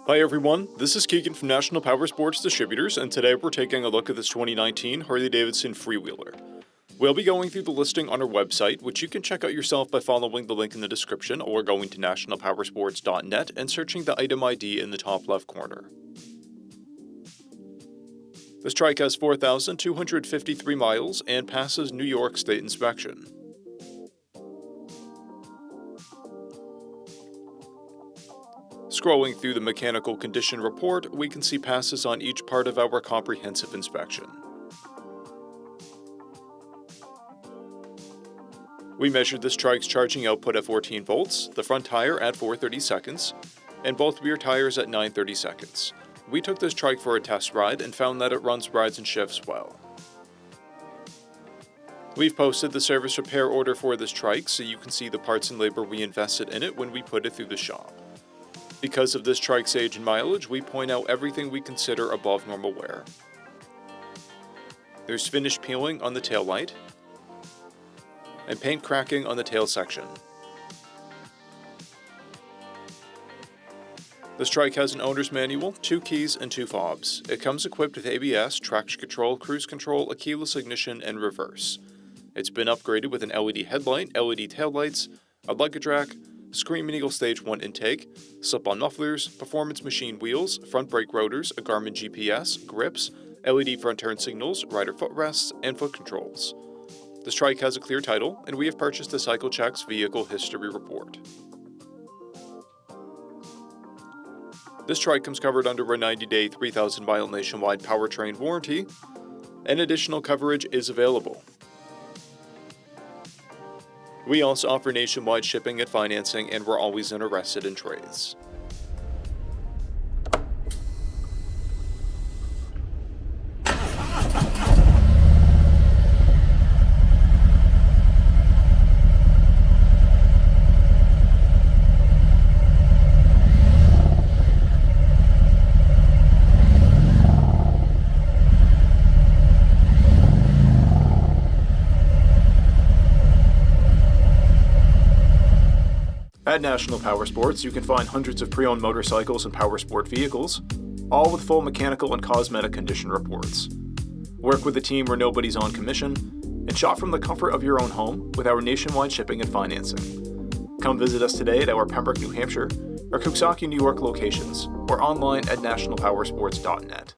Hi everyone, this is Keegan from National Powersports Distributors, and today we're taking a look at this 2019 Harley-Davidson Freewheeler. We'll be going through the listing on our website, which you can check out yourself by following the link in the description or going to nationalpowersports.net and searching the item ID in the top left corner. This trike has 4,253 miles and passes New York State inspection. Scrolling through the mechanical condition report, we can see passes on each part of our comprehensive inspection. We measured this trike's charging output at 14 volts, the front tire at 430 seconds, and both rear tires at 930 seconds. We took this trike for a test ride and found that it runs rides and shifts well. We've posted the service repair order for this trike so you can see the parts and labor we invested in it when we put it through the shop. Because of this trike's age and mileage, we point out everything we consider above normal wear. There's finish peeling on the taillight, and paint cracking on the tail section. This trike has an owner's manual, 2 keys, and 2 fobs. It comes equipped with ABS, traction control, cruise control, a keyless ignition, and reverse. It's been upgraded with an LED headlight, LED taillights, a luggage rack, Screaming Eagle Stage 1 intake, slip-on mufflers, performance machine wheels, front brake rotors, a Garmin GPS, grips, LED front turn signals, rider footrests, and foot controls. This trike has a clear title, and we have purchased the CycleCheck's vehicle history report. This trike comes covered under a 90-day, 3,000-mile nationwide powertrain warranty, and additional coverage is available. We also offer nationwide shipping and financing, and we're always interested in trades. At National Powersports, you can find hundreds of pre-owned motorcycles and powersport vehicles, all with full mechanical and cosmetic condition reports. Work with a team where nobody's on commission, and shop from the comfort of your own home with our nationwide shipping and financing. Come visit us today at our Pembroke, New Hampshire, or Coxsackie, New York locations, or online at nationalpowersports.net.